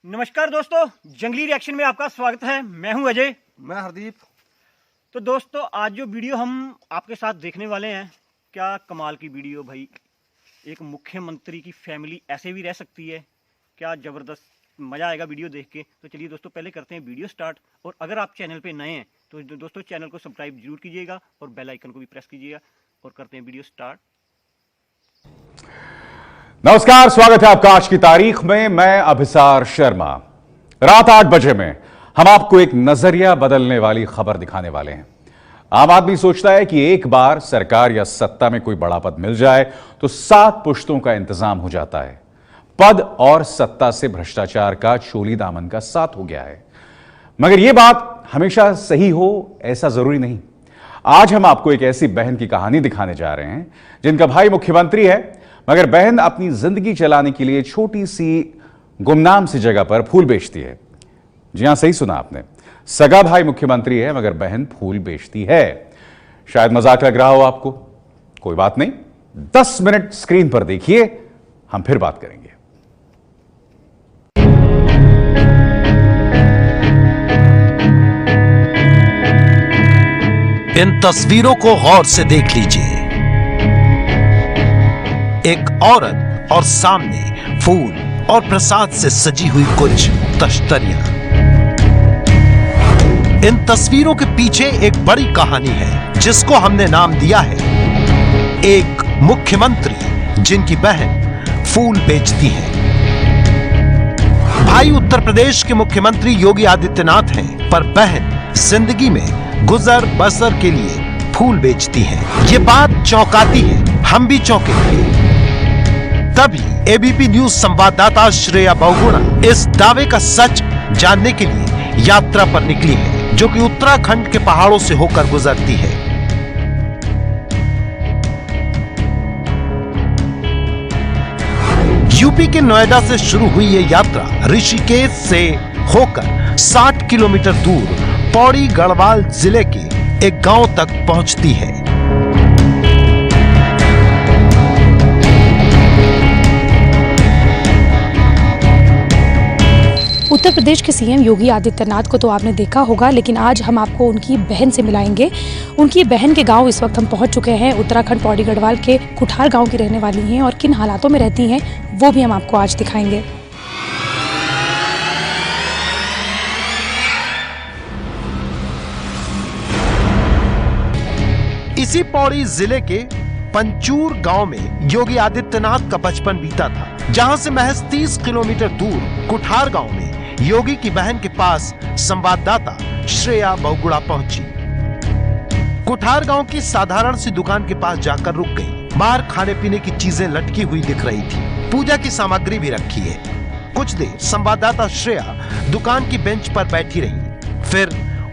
नमस्कार दोस्तों, जंगली रिएक्शन में आपका स्वागत है। मैं हूं अजय। मैं हरदीप। तो दोस्तों, आज जो वीडियो हम आपके साथ देखने वाले हैं, क्या कमाल की वीडियो भाई। एक मुख्यमंत्री की फैमिली ऐसे भी रह सकती है, क्या ज़बरदस्त मज़ा आएगा वीडियो देख के। तो चलिए दोस्तों, पहले करते हैं वीडियो स्टार्ट। और अगर आप चैनल पे नए हैं तो दोस्तों चैनल को सब्सक्राइब जरूर कीजिएगा और बेल आइकन को भी प्रेस कीजिएगा। और करते हैं वीडियो स्टार्ट। नमस्कार, स्वागत है आपका आज की तारीख में। मैं अभिसार शर्मा। रात 8 बजे में हम आपको एक नजरिया बदलने वाली खबर दिखाने वाले हैं। आम आदमी सोचता है कि एक बार सरकार या सत्ता में कोई बड़ा पद मिल जाए तो 7 पुश्तों का इंतजाम हो जाता है। पद और सत्ता से भ्रष्टाचार का चोली दामन का साथ हो गया है। मगर यह बात हमेशा सही हो ऐसा जरूरी नहीं। आज हम आपको एक ऐसी बहन की कहानी दिखाने जा रहे हैं जिनका भाई मुख्यमंत्री है, मगर बहन अपनी जिंदगी चलाने के लिए छोटी सी गुमनाम सी जगह पर फूल बेचती है। जी हां, सही सुना आपने। सगा भाई मुख्यमंत्री है मगर बहन फूल बेचती है। शायद मजाक लग रहा हो आपको, कोई बात नहीं। 10 मिनट स्क्रीन पर देखिए, हम फिर बात करेंगे। इन तस्वीरों को गौर से देख लीजिए। एक औरत और सामने फूल और प्रसाद से सजी हुई कुछ तश्तरियां। इन तस्वीरों के पीछे एक बड़ी कहानी है जिसको हमने नाम दिया है एक मुख्यमंत्री जिनकी बहन फूल बेचती है। भाई उत्तर प्रदेश के मुख्यमंत्री योगी आदित्यनाथ हैं, पर बहन जिंदगी में गुजर बसर के लिए फूल बेचती है। ये बात चौंकाती है, हम भी चौंके। तभी एबीपी न्यूज संवाददाता श्रेया बहुगुणा इस दावे का सच जानने के लिए यात्रा पर निकली है, जो कि उत्तराखंड के पहाड़ों से होकर गुजरती है। यूपी के नोएडा से शुरू हुई ये यात्रा ऋषिकेश से होकर 60 किलोमीटर दूर पौड़ी गढ़वाल जिले के एक गांव तक पहुंचती है। उत्तर प्रदेश के सीएम योगी आदित्यनाथ को तो आपने देखा होगा, लेकिन आज हम आपको उनकी बहन से मिलाएंगे। उनकी बहन के गांव इस वक्त हम पहुंच चुके हैं। उत्तराखंड पौड़ी गढ़वाल के कुठार गांव की रहने वाली हैं और किन हालातों में रहती हैं वो भी हम आपको आज दिखाएंगे। इसी पौड़ी जिले के पंचूर गांव में योगी आदित्यनाथ का बचपन बीता था, जहां से महज 30 किलोमीटर दूर कुठार गांव में योगी की बहन के पास संवाददाता श्रेया बहुगुणा पहुंची। कुठार गांव की साधारण सी दुकान के पास जाकर रुक गई। बाहर खाने पीने की चीजें लटकी हुई दिख रही थी, पूजा की सामग्री भी रखी है। कुछ देर संवाददाता श्रेया दुकान की बेंच पर बैठी रही, फिर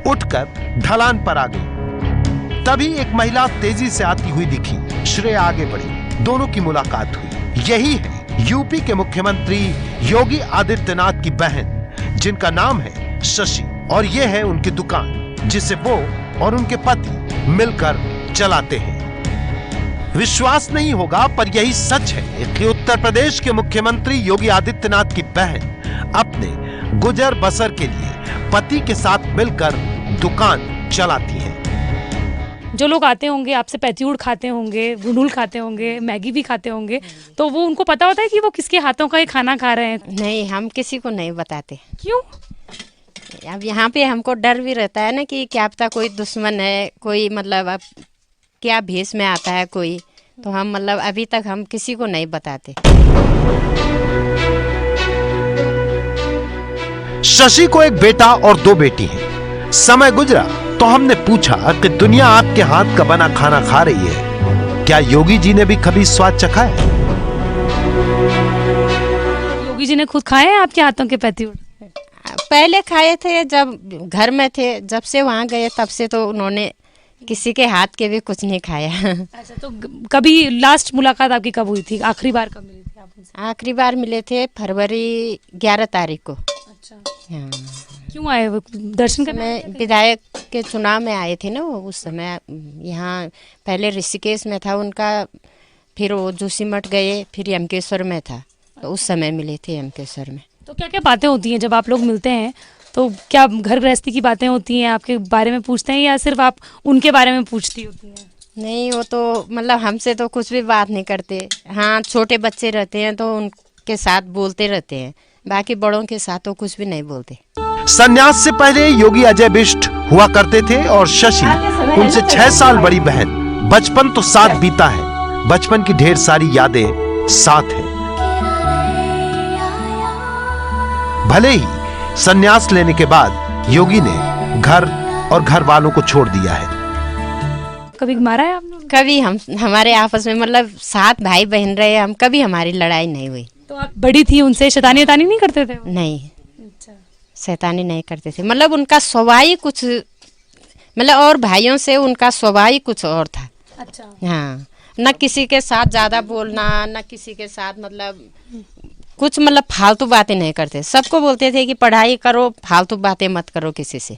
उठकर ढलान पर आ गई। तभी एक महिला तेजी से आती हुई दिखी। श्रेया आगे बढ़ी, दोनों की मुलाकात हुई। यही है यूपी के मुख्यमंत्री योगी आदित्यनाथ की बहन, जिनका नाम है शशि, और यह है उनकी दुकान जिसे वो और उनके पति मिलकर चलाते हैं। विश्वास नहीं होगा, पर यही सच है कि उत्तर प्रदेश के मुख्यमंत्री योगी आदित्यनाथ की बहन अपने गुजर बसर के लिए पति के साथ मिलकर दुकान चलाती है। जो लोग आते होंगे आपसे पैत्यूड़ खाते होंगे, गुंडुल खाते होंगे, मैगी भी खाते होंगे, तो वो उनको पता होता है कि वो किसके हाथों का ये खाना खा रहे हैं? नहीं, हम किसी को नहीं बताते। क्यों? अब यहाँ पे हमको डर भी रहता है ना कि क्या पता कोई दुश्मन है, कोई मतलब अब क्या भेष में आता है कोई, तो हम मतलब अभी तक हम किसी को नहीं बताते। शशि को एक बेटा और 2 बेटी हैं। समय गुजरा तो हमने पूछा कि दुनिया आपके हाथ का बना खाना खा रही है, क्या योगी जी ने भी कभी स्वाद चखा है? योगी जी ने खुद खाए हैं आपके हाथों के पैत्यूड़? पहले खाए थे जब घर में थे, जब से वहाँ गए तब से तो उन्होंने किसी के हाथ के भी कुछ नहीं खाया। अच्छा, तो कभी लास्ट मुलाकात आपकी कब हुई थी? आखिरी बार कब मिली थी आप उनसे? आखिरी बार मिले थे फरवरी 11 तारीख को। अच्छा, हाँ। क्यों आए वो? दर्शन करने? मैं विधायक के चुनाव में आए थे ना वो, उस समय यहाँ पहले ऋषिकेश में था उनका, फिर वो जोशीमठ गए, फिर यमकेश्वर में था, तो उस समय मिले थे यमकेश्वर में। तो क्या क्या बातें होती हैं जब आप लोग मिलते हैं? तो क्या घर गृहस्थी की बातें होती हैं, आपके बारे में पूछते हैं, या सिर्फ आप उनके बारे में पूछती होती हैं? नहीं, वो तो मतलब हमसे तो कुछ भी बात नहीं करते। हाँ, छोटे बच्चे रहते हैं तो उनके साथ बोलते रहते हैं, बाकी बड़ों के साथ तो कुछ भी नहीं बोलते। संन्यास से पहले योगी अजय बिष्ट हुआ करते थे और शशि उनसे 6 साल बड़ी बहन। बचपन तो साथ बीता है, बचपन की ढेर सारी यादें साथ हैं। भले ही संन्यास लेने के बाद योगी ने घर और घर वालों को छोड़ दिया है। कभी मारा है आपने? कभी हमारे आपस में मतलब 7 भाई बहन रहे हम, कभी हमारी लड़ाई नहीं हुई। तो आप बड़ी थी, उनसे शैतानी वैतानी नहीं करते थे? नहीं, शैतानी नहीं करते थे। मतलब उनका स्वभाव ही कुछ, मतलब और भाइयों से उनका स्वभाव ही कुछ और था। अच्छा। हाँ, न किसी के साथ ज्यादा बोलना, न किसी के साथ मतलब कुछ मतलब फालतू बातें नहीं करते। सबको बोलते थे कि पढ़ाई करो, फालतू बातें मत करो किसी से।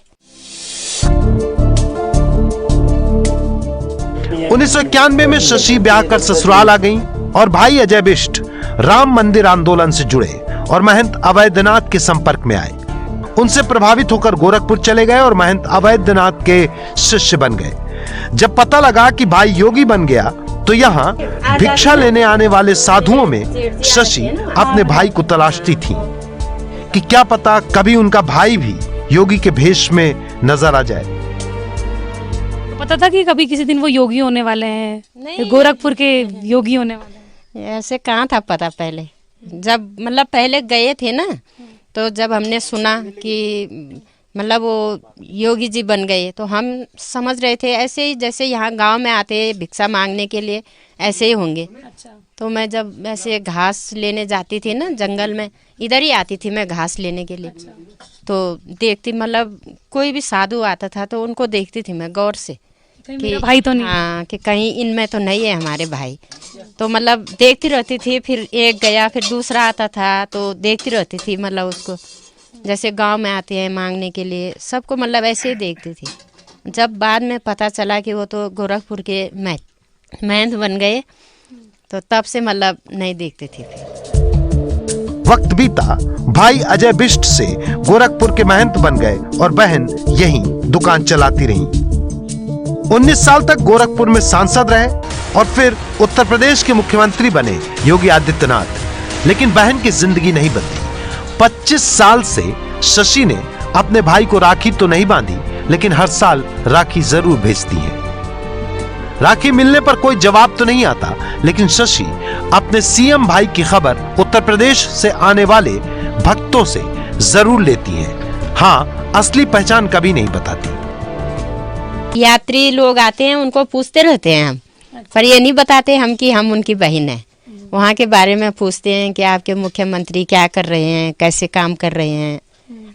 1991 में शशि ब्याह कर ससुराल आ गईं और भाई अजय बिष्ट राम मंदिर आंदोलन से जुड़े और महंत अवैधनाथ के संपर्क में आए। उनसे प्रभावित होकर गोरखपुर चले गए और महंत अवैधनाथ के शिष्य बन गए। जब पता लगा कि भाई योगी बन गया तो यहाँ भिक्षा लेने आने वाले साधुओं में शशि अपने भाई को तलाशती थी कि क्या पता कभी उनका भाई भी योगी के भेष में नजर आ जाए। तो पता था कि कभी किसी दिन वो योगी होने वाले हैं? नहीं। गोरखपुर के योगी होने वाले हैं? ऐसे कहाँ था पता पहले। जब मतलब पहले गए थे ना, तो जब हमने सुना कि मतलब वो योगी जी बन गए तो हम समझ रहे थे ऐसे ही जैसे यहाँ गांव में आते भिक्षा मांगने के लिए, ऐसे ही होंगे। अच्छा। तो मैं जब ऐसे घास लेने जाती थी ना जंगल में, इधर ही आती थी मैं घास लेने के लिए। तो देखती मतलब कोई भी साधु आता था तो उनको देखती थी मैं गौर से कहीं मेरा भाई तो नहीं? हाँ, कि कहीं इनमें तो नहीं है हमारे भाई। तो मतलब देखती रहती थी। फिर एक गया, फिर दूसरा आता था तो देखती रहती थी। मतलब उसको जैसे गांव में आते हैं मांगने के लिए, सबको मतलब ऐसे ही देखती थी। जब बाद में पता चला कि वो तो गोरखपुर के महंत बन गए तो तब से मतलब नहीं देखते थे। वक्त बीता, भाई अजय बिष्ट से गोरखपुर के महंत बन गए और बहन यहीं दुकान चलाती रहीं। 19 साल तक गोरखपुर में सांसद रहे और फिर उत्तर प्रदेश के मुख्यमंत्री बने योगी आदित्यनाथ। लेकिन बहन की जिंदगी नहीं बदली। 25 साल से शशि ने अपने भाई को राखी तो नहीं बांधी, लेकिन हर साल राखी जरूर भेजती है। राखी मिलने पर कोई जवाब तो नहीं आता, लेकिन शशि अपने सीएम भाई की खबर उत्तर प्रदेश से आने वाले भक्तों से जरूर लेती है। हाँ, असली पहचान कभी नहीं बताती। यात्री लोग आते हैं उनको पूछते रहते हैं हम, पर ये नहीं बताते हम कि हम उनकी बहन है। वहाँ के बारे में पूछते हैं कि आपके मुख्यमंत्री क्या कर रहे हैं, कैसे काम कर रहे हैं,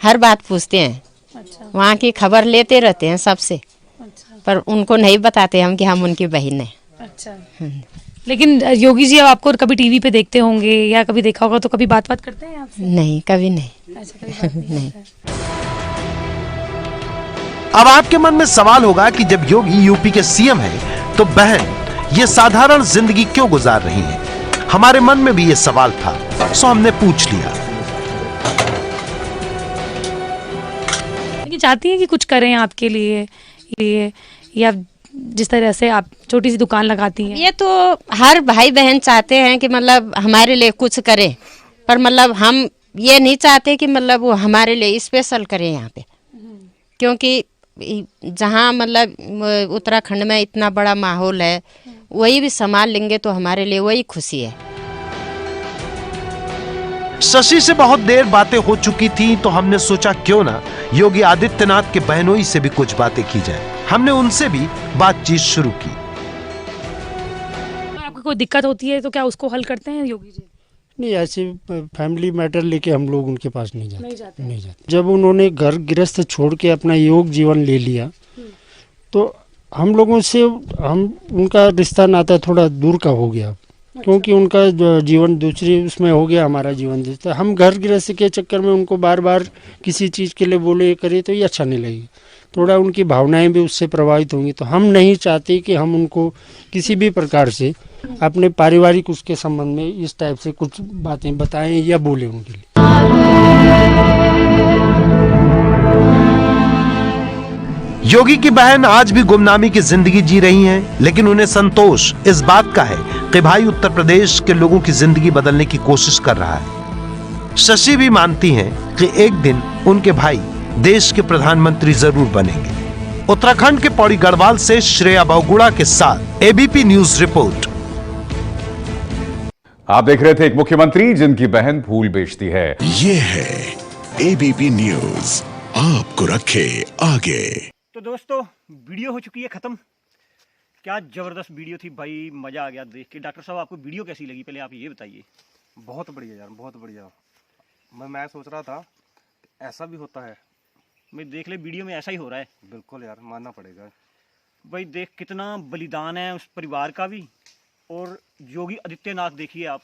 हर बात पूछते हैं। अच्छा। वहाँ की खबर लेते रहते हैं सबसे। अच्छा। पर उनको नहीं बताते हम कि हम उनकी बहन हैं। अच्छा। लेकिन योगी जी अब आपको कभी टीवी पे देखते होंगे या कभी देखा होगा, तो कभी बात करते हैं आपसे? नहीं, कभी नहीं। अच्छा, कभी बात नहीं करते। अब आपके मन में सवाल होगा कि जब योगी यूपी के सीएम हैं, तो बहन ये साधारण जिंदगी क्यों गुजार रही है? हमारे मन में भी ये सवाल था, सो हमने पूछ लिया। लेकिन चाहती हैं कि कुछ करें आपके लिए, या जिस तरह से आप छोटी सी दुकान लगाती हैं? ये तो हर भाई बहन चाहते हैं कि मतलब हमारे लिए कुछ करें, पर मतलब हम ये नहीं चाहते कि मतलब वो हमारे लिए स्पेशल करें यहाँ पे। क्योंकि जहाँ मतलब उत्तराखंड में इतना बड़ा माहौल है, वही भी संभाल लेंगे तो हमारे लिए वही खुशी है। शशि से बहुत देर बातें हो चुकी थी, तो हमने सोचा क्यों ना योगी आदित्यनाथ के बहनोई से भी कुछ बातें की जाए। हमने उनसे भी बातचीत शुरू की। आपको कोई दिक्कत होती है तो क्या उसको हल करते हैं योगी जी? नहीं, ऐसे फैमिली मैटर लेके हम लोग उनके पास नहीं जाते। जब उन्होंने घर गृहस्थ छोड़ के अपना योग जीवन ले लिया तो हम लोगों से उनका रिश्ता नाता थोड़ा दूर का हो गया। क्योंकि उनका जीवन दूसरी उसमें हो गया, हमारा जीवन दूसरा। हम घर गृहस्थ के चक्कर में उनको बार बार किसी चीज़ के लिए बोले करे तो ये अच्छा नहीं लगेगा। थोड़ा उनकी भावनाएं भी उससे प्रभावित होंगी। तो हम नहीं चाहते कि हम उनको किसी भी प्रकार से अपने पारिवारिक उसके संबंध में इस टाइप से कुछ बातें बताएं या बोले उनके लिए। योगी की बहन आज भी गुमनामी की जिंदगी जी रही हैं, लेकिन उन्हें संतोष इस बात का है कि भाई उत्तर प्रदेश के लोगों की जिंदगी बदलने की कोशिश कर रहा है। शशि भी मानती हैं कि एक दिन उनके भाई देश के प्रधानमंत्री जरूर बनेंगे। उत्तराखंड के पौड़ी गढ़वाल से श्रेया बहुगुणा के साथ एबीपी न्यूज रिपोर्ट। आप देख रहे थे एक मुख्यमंत्री जिनकी बहन फूल बेचती है। ये है एबीपी न्यूज, आपको रखे आगे। तो दोस्तों वीडियो हो चुकी है ख़त्म। क्या ज़बरदस्त वीडियो थी भाई, मज़ा आ गया देख के। डॉक्टर साहब आपको वीडियो कैसी लगी, पहले आप ये बताइए। बहुत बढ़िया यार, बहुत बढ़िया। मैं सोच रहा था ऐसा भी होता है। भाई देख ले, वीडियो में ऐसा ही हो रहा है। बिल्कुल यार, मानना पड़ेगा भाई देख कितना बलिदान है उस परिवार का भी। और योगी आदित्यनाथ देखिए आप,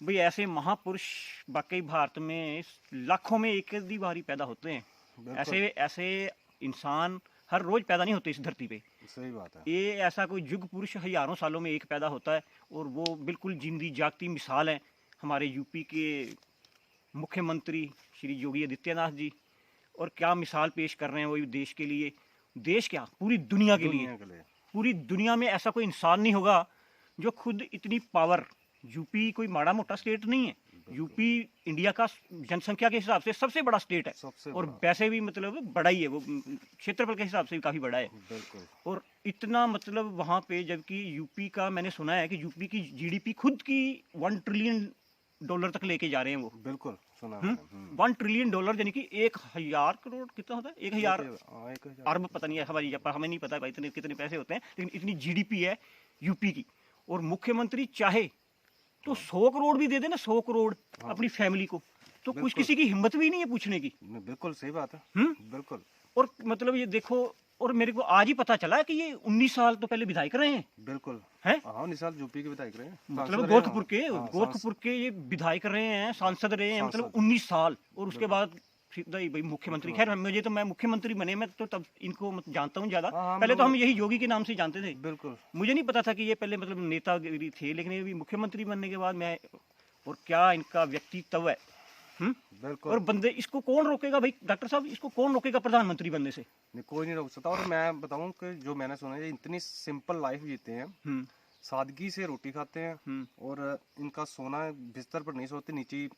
भाई ऐसे महापुरुष वाकई भारत में लाखों में एक ही बारी पैदा होते हैं। ऐसे इंसान हर रोज पैदा नहीं होते इस धरती पे। सही बात है। ये ऐसा कोई युग पुरुष हजारों सालों में एक पैदा होता है, और वो बिल्कुल जिंदी जागती मिसाल है हमारे यूपी के मुख्यमंत्री श्री योगी आदित्यनाथ जी। और क्या मिसाल पेश कर रहे हैं वो देश के लिए, देश क्या पूरी दुनिया के लिए। पूरी दुनिया में ऐसा कोई इंसान नहीं होगा जो खुद इतनी पावर। यूपी कोई माड़ा मोटा स्टेट नहीं है, यूपी इंडिया का जनसंख्या के हिसाब से सबसे बड़ा स्टेट है। और वैसे भी मतलब बड़ा ही है वो, क्षेत्रफल के हिसाब से भी काफी बड़ा है। और इतना मतलब वहाँ पे, जबकि यूपी का मैंने सुना है कि यूपी की जीडीपी खुद की $1 ट्रिलियन तक लेके जा रहे हैं वो। बिल्कुल सुना। $1 ट्रिलियन यानी कि 1000 करोड़ कितना होता है, 1000 अरब, पता नहीं है हमारी, हमें नहीं पता भाई इतने कितने पैसे होते हैं, लेकिन इतनी जीडीपी है यूपी की। और मुख्यमंत्री चाहे तो 100 करोड़ भी दे देना, 100 करोड़ अपनी फैमिली को, तो कुछ किसी की हिम्मत भी नहीं है पूछने की। बिल्कुल सही बात है। बिल्कुल। और मतलब ये देखो, और मेरे को आज ही पता चला कि ये 19 साल तो पहले विधायक रहे हैं। बिल्कुल हैं? 19 साल यूपी के विधायक रहे हैं। मतलब गोरखपुर के ये विधायक रहे हैं, सांसद रहे हैं, मतलब 19 साल। और उसके बाद सीधा ही भाई मुख्यमंत्री। खैर मैं मुख्यमंत्री बने, मैं तो तब इनको जानता हूँ ज्यादा। पहले तो हम यही योगी के नाम से जानते थे। बिल्कुल। मुझे नहीं पता था कि ये पहले मतलब नेतागिरी थे, लेकिन ये भी मुख्यमंत्री बनने के बाद मैं, और क्या इनका व्यक्तित्व है। बिल्कुल। और बंदे, इसको कौन रोकेगा भाई डॉक्टर साहब, इसको कौन रोकेगा प्रधानमंत्री बनने से? नहीं, कोई नहीं रोक सकता। और मैं बताऊं कि जो मैंने सुना है, इतनी सिंपल लाइफ जीते हैं, सादगी से रोटी खाते हैं, और इनका सोना बिस्तर पर नहीं सोते, नीचे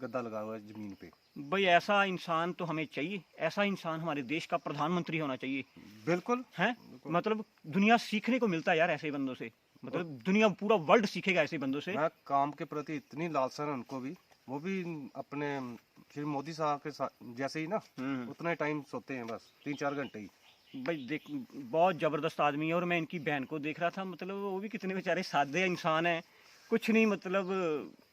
गद्दा लगा हुआ है जमीन पे। भाई ऐसा इंसान तो हमें चाहिए, ऐसा इंसान हमारे देश का प्रधानमंत्री होना चाहिए। बिल्कुल है, मतलब दुनिया सीखने को मिलता है यार ऐसे बंदों से। मतलब दुनिया, पूरा वर्ल्ड सीखेगा ऐसे बंदों से। मैं काम के प्रति इतनी लालसा है उनको भी, वो भी अपने श्री मोदी साहब के साथ जैसे ही ना, उतना ही टाइम सोते हैं, बस 3-4 घंटे ही। भाई देख, बहुत जबरदस्त आदमी है। और मैं इनकी बहन को देख रहा था, मतलब वो भी कितने बेचारे सादे इंसान है, कुछ नहीं, मतलब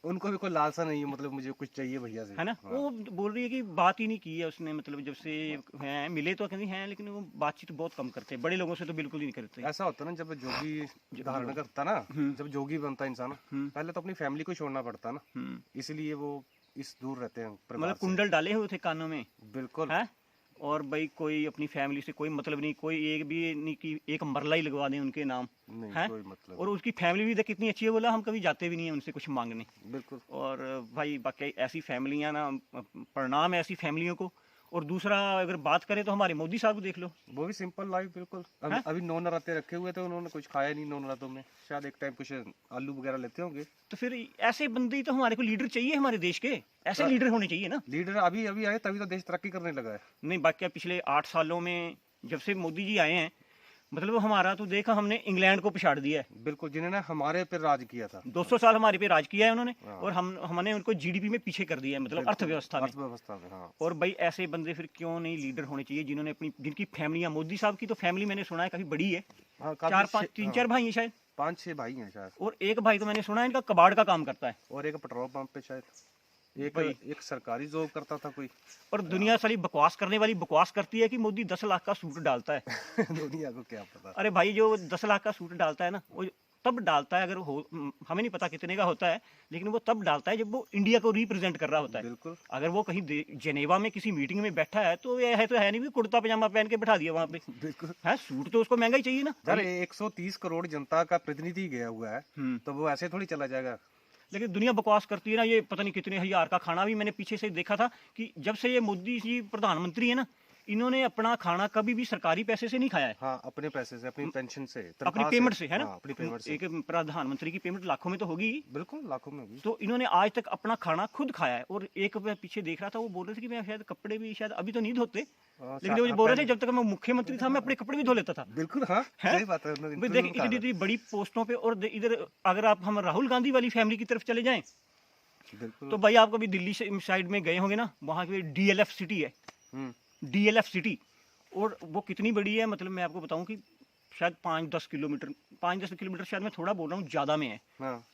उनको भी कोई लालसा नहीं है, मतलब मुझे कुछ चाहिए भैया से, है ना। वो बोल रही है कि बात ही नहीं की है उसने, मतलब जब से हैं मिले तो कहती हैं, लेकिन वो बातचीत बहुत कम करते हैं, बड़े लोगों से तो बिल्कुल ही नहीं करते। ऐसा होता है ना, जब जोगी धारण करता ना, जब जोगी बनता इंसान, पहले तो अपनी फैमिली को छोड़ना पड़ता ना, इसलिए वो इस दूर रहते हैं। मतलब कुंडल डाले हुए थे कानों में। बिल्कुल है। और भाई कोई अपनी फैमिली से कोई मतलब नहीं, कोई एक भी नहीं कि एक मरला ही लगवा दें उनके नाम, है। कोई मतलब। और उसकी फैमिली भी देख कितनी अच्छी है, बोला हम कभी जाते भी नहीं है उनसे कुछ मांगने। बिल्कुल। और भाई बाकी ऐसी फैमिलियां ना, प्रणाम है ऐसी फैमिलियों को। और दूसरा अगर बात करें तो हमारे मोदी साहब को देख लो, वो भी सिंपल लाइफ। बिल्कुल। अभी 9 नराते रखे हुए थे, उन्होंने कुछ खाया नहीं 9 नरातों में, शायद एक टाइम कुछ आलू वगैरह लेते होंगे। तो फिर ऐसे बंदे ही तो हमारे को लीडर चाहिए, हमारे देश के ऐसे लीडर होने चाहिए ना। लीडर अभी अभी आए तभी तो देश तरक्की करने लगा है। नहीं, बाकी पिछले 8 सालों में जब से मोदी जी आए हैं, मतलब हमारा तो देखा हमने इंग्लैंड को पिछाड़ दिया है। बिल्कुल, जिन्होंने हमारे पे राज किया था, 200 साल हमारे पे राज किया है उन्होंने। और हमने उनको जीडीपी में पीछे कर दिया है, मतलब अर्थव्यवस्था में। हाँ। और भाई ऐसे बंदे फिर क्यों नहीं लीडर होने चाहिए, जिन्होंने अपनी, जिनकी फैमिलियां, मोदी साहब की तो फैमिली मैंने सुना है काफी बड़ी है। 3-4 भाई है शायद, 5-6 भाई हैं शायद। और एक भाई तो मैंने सुना है इनका कबाड़ का काम करता है, और एक पेट्रोल पंप पे शायद, एक सरकारी जॉब करता था कोई। और दुनिया सारी बकवास करने वाली बकवास करती है कि मोदी 10 लाख का सूट डालता है। दुनिया को क्या पता। अरे भाई जो 10 लाख का सूट डालता है ना, वो तब डालता है, अगर हो, हमें नहीं पता कितने का होता है, लेकिन वो तब डालता है जब वो इंडिया को रिप्रेजेंट कर रहा होता है। बिल्कुल। अगर वो कहीं जेनेवा में किसी मीटिंग में बैठा है तो यह है तो है नहीं भी कुर्ता पजामा पहन के बैठा दिया वहाँ पे। बिल्कुल है, सूट तो उसको महंगा ही चाहिए ना यार। 130 करोड़ जनता का प्रतिनिधि गया हुआ है, तो वो ऐसे थोड़ी चला जाएगा। लेकिन दुनिया बकवास करती है ना, ये पता नहीं कितने हजार का खाना भी मैंने पीछे से देखा था कि जब से ये मोदी जी प्रधानमंत्री है ना, इन्होंने अपना खाना कभी भी सरकारी पैसे से नहीं खाया है। हाँ, अपने पैसे से, अपनी पेंशन से, अपनी तनख्वाह पेमेंट से, है ना? हाँ, अपनी पेमेंट से। एक प्रधानमंत्री की पेमेंट लाखों में तो होगी ही। बिल्कुल लाखों में होगी। तो इन्होंने आज तक अपना खाना खुद खाया है। और एक मैं पीछे देख रहा था, वो बोल रहे थे कि मैं शायद कपड़े भी शायद अभी तो नहीं धोते, लेकिन वो बोल रहे थे जब तक मैं मुख्यमंत्री था मैं अपने कपड़े भी धो लेता था। बिल्कुल, हाँ, सही बात है। भाई देख, इतनी बड़ी पोस्टों पे, और इधर अगर आप हम राहुल गांधी वाली फैमिली की तरफ चले जाएं तो भाई आप कभी दिल्ली साइड में गए होंगे ना, वहाँ की DLF सिटी है, DLF सिटी, और वो कितनी बड़ी है, मतलब मैं आपको बताऊं कि शायद 5-10 किलोमीटर शायद मैं थोड़ा बोल रहा हूँ, ज़्यादा में है।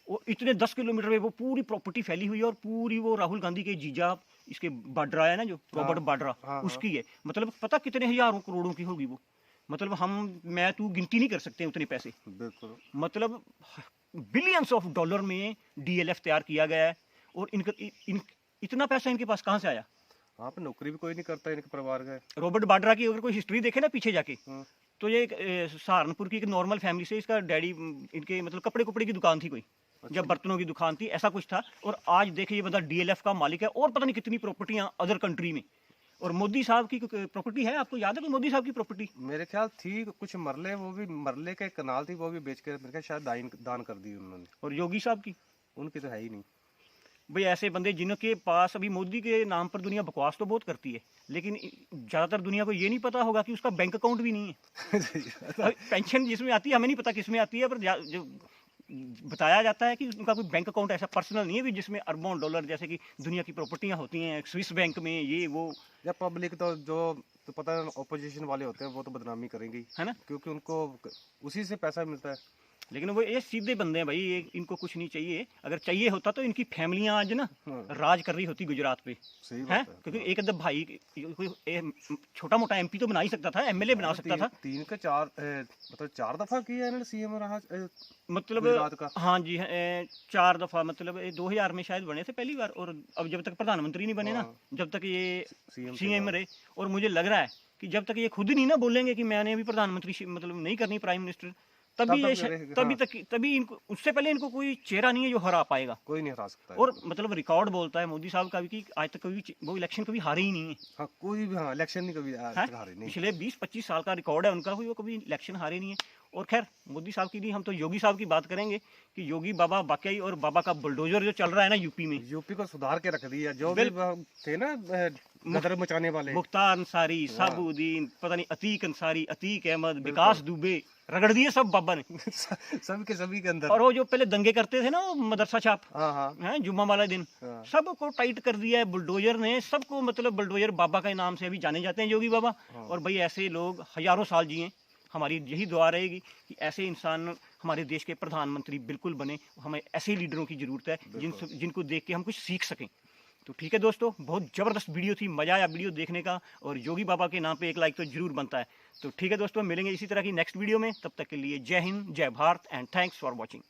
वो इतने 10 किलोमीटर में वो पूरी प्रॉपर्टी फैली हुई है, और पूरी वो राहुल गांधी के जीजा, इसके बाड्रा है ना जो रॉबर्ट बाड्रा, उसकी है। मतलब पता कितने हजारों करोड़ों की होगी वो। मतलब मैं तू गिनती नहीं कर सकते उतने पैसे। बिल्कुल, मतलब बिलियंस ऑफ डॉलर में DLF तैयार किया गया है। और इतना पैसा इनके पास कहाँ से आया? वहाँ पे नौकरी भी कोई नहीं करता इनके परिवार का। रॉबर्ट बाड्रा की अगर कोई हिस्ट्री देखे ना पीछे जाके, तो ये सहारनपुर की एक नॉर्मल फैमिली से, इसका डैडी इनके मतलब कपड़े की दुकान थी कोई, जब बर्तनों की दुकान थी, ऐसा कुछ था। और आज देखिए ये बंदा DLF का मालिक है, और पता नहीं कितनी प्रॉपर्टियां अदर कंट्री में। और मोदी साहब की प्रॉपर्टी है, आपको याद है कोई मोदी साहब की प्रॉपर्टी? मेरे ख्याल थी कुछ मरले, वो भी मरले का एक कनाल थी, वो भी बेच के मेरे ख्याल शायद दान कर दी उन्होंने। और योगी साहब की? उनकी तो है ही नहीं। भाई ऐसे बंदे जिनके पास, अभी मोदी के नाम पर दुनिया बकवास तो बहुत करती है, लेकिन ज़्यादातर दुनिया को ये नहीं पता होगा कि उसका बैंक अकाउंट भी नहीं है। पेंशन जिसमें आती है, हमें नहीं पता किस में आती है, पर जो बताया जाता है कि उनका कोई बैंक अकाउंट ऐसा पर्सनल नहीं है भी जिसमें अरबों डॉलर जैसे कि दुनिया की प्रॉपर्टियां होती हैं स्विस बैंक में, ये वो। या पब्लिक तो जो तो पता है ऑपोजिशन वाले होते हैं वो तो बदनामी करेंगे, है ना, क्योंकि उनको उसी से पैसा मिलता है। लेकिन वो ये सीधे बंदे हैं भाई, ये इनको कुछ नहीं चाहिए। अगर चाहिए होता तो इनकी फैमिलियां आज ना राज कर रही होती गुजरात पे, है? क्योंकि एक अदब भाई कोई छोटा मोटा MP तो बना ही सकता था, MLA बना सकता था। 3 का 4 मतलब 4 दफा किया इन्होंने CM रहा, मतलब हाँ जी, 4 दफा, मतलब 2000 में शायद बने थे पहली बार, और अब जब तक प्रधानमंत्री नहीं बने ना, जब तक ये CM रहे। और मुझे लग रहा है कि जब तक ये खुद नहीं ना बोलेंगे कि मैंने अभी प्रधानमंत्री मतलब नहीं करनी, प्राइम मिनिस्टर, तभी इनको, उससे पहले इनको कोई चेहरा नहीं है जो हरा पाएगा, कोई नहीं हरा सकता है। और मतलब रिकॉर्ड बोलता है मोदी साहब का भी कि आज तक कभी वो इलेक्शन कभी हारे ही नहीं है। हाँ, कोई भी इलेक्शन नहीं कभी हारे नहीं। पिछले 20-25 साल का रिकॉर्ड है उनका, वो कभी इलेक्शन हारे नहीं है। और खैर मोदी साहब की नहीं, हम तो योगी साहब की बात करेंगे कि योगी बाबा वाकई, और बाबा का बुलडोजर जो चल रहा है ना यूपी में, यूपी को सुधार के रख दिया। जो भी थे ना गदर मचाने वाले, मुख्तार अंसारी, साबुद्दीन, पता नहीं अतीक अंसारी, अतीक अहमद, विकास दुबे, रगड़ दिए सब बाबा ने सभी के अंदर। और वो जो पहले दंगे करते थे ना, वो मदरसा छाप, हाँ, जुम्मा वाला दिन, सबको टाइट कर दिया है बुलडोजर ने, सबको। मतलब बुलडोजर बाबा के नाम से अभी जाने जाते हैं योगी बाबा। और भाई ऐसे लोग हजारों साल जिए, हमारी यही दुआ रहेगी कि ऐसे इंसान हमारे देश के प्रधानमंत्री बिल्कुल बने। हमें ऐसे लीडरों की जरूरत है जिनको देख के हम कुछ सीख सकें। तो ठीक है दोस्तों, बहुत ज़बरदस्त वीडियो थी, मज़ा आया वीडियो देखने का, और योगी बाबा के नाम पे एक लाइक तो जरूर बनता है। तो ठीक है दोस्तों, मिलेंगे इसी तरह की नेक्स्ट वीडियो में, तब तक के लिए जय हिंद, जय Bharat, and thanks for watching.